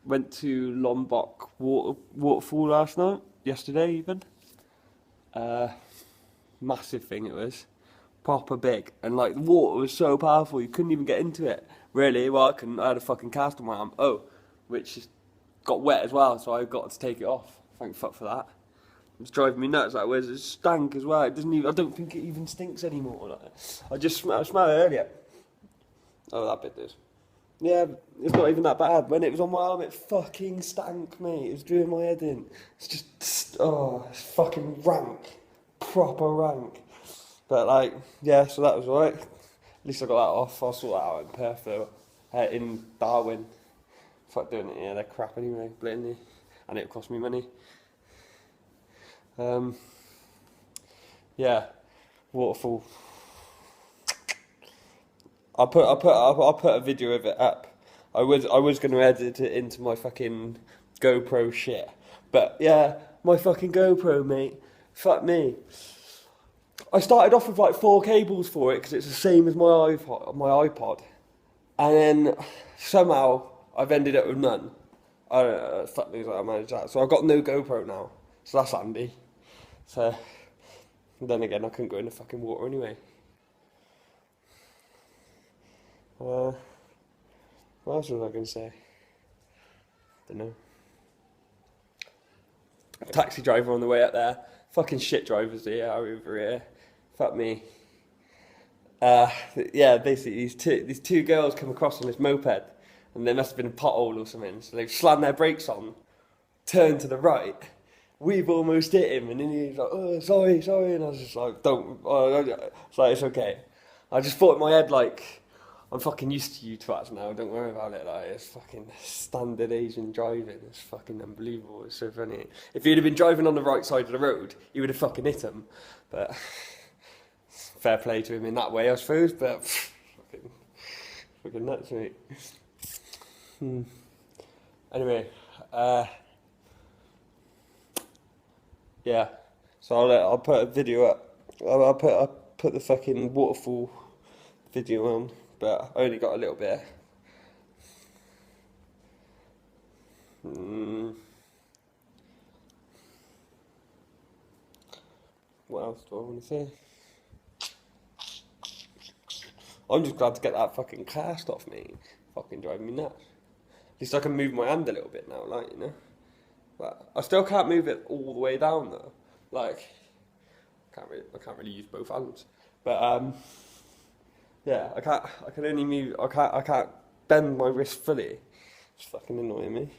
Went to Lombok waterfall yesterday even. Massive thing it was. Proper big. And like the water was so powerful you couldn't even get into it. Really, well I couldn't, I had a fucking cast on my arm. Oh, which got wet as well, so I got to take it off. Thank fuck for that. It's driving me nuts. Like, where's it stank as well? It doesn't even. I don't think it even stinks anymore. Like, I just smell it earlier. Oh, that bit did. Yeah, it's not even that bad. When it was on my arm, it fucking stank, mate. It was doing my head in. It's just, oh, it's fucking rank, proper rank. But like, yeah, so that was alright. At least I got that off. I'll sort that out in Perth though. In Darwin. Fuck doing it. Yeah, they're crap anyway, blatantly, and it cost me money. Yeah, waterfall. I'll put a video of it up. I was going to edit it into my fucking GoPro shit, but yeah, my fucking GoPro, mate. Fuck me. I started off with like 4 cables for it because it's the same as my iPod, and then somehow I've ended up with none. I don't know. Fuck knows how I managed that. So I've got no GoPro now. So that's handy. So then again, I couldn't go in the fucking water anyway. What else was I going to say? Don't know. Taxi driver on the way up there. Fucking shit drivers here over here. Fuck me. Yeah, basically these two girls come across on this moped, and there must have been a pothole or something. So they've slammed their brakes on, turned to the right. We've almost hit him, and then he's like, "Oh, sorry," and I was just like, "Don't." It's like, it's okay. I just thought in my head like, I'm fucking used to you twats now, don't worry about it. Like, it's fucking standard Asian driving. It's fucking unbelievable. It's so funny. If you'd have been driving on the right side of the road, you would have fucking hit him. But fair play to him in that way, I suppose. But fucking nuts, mate. Anyway, yeah. So I'll put a video up. I'll put the fucking waterfall video on. But I only got a little bit. What else do I want to say? I'm just glad to get that fucking cast off me. Fucking driving me nuts. At least I can move my hand a little bit now, like, you know. But I still can't move it all the way down though. Like, I can't really use both hands. But yeah, I can only move. I can't bend my wrist fully. It's fucking annoying me.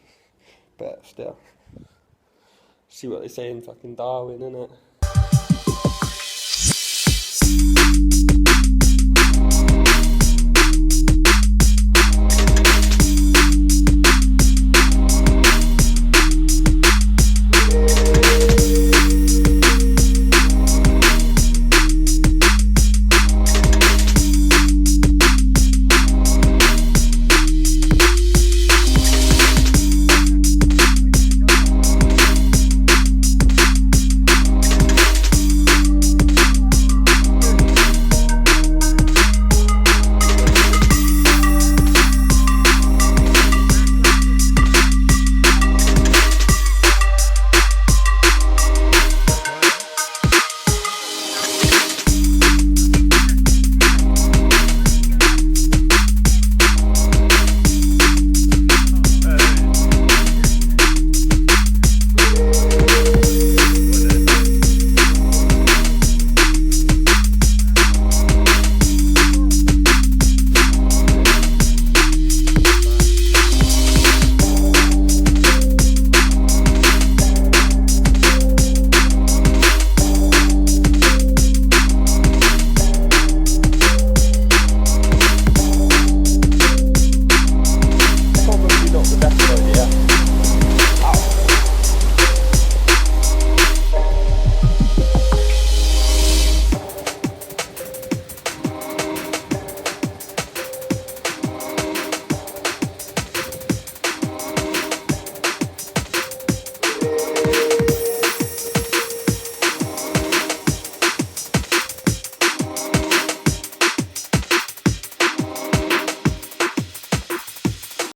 But still, see what they say in fucking Darwin, innit?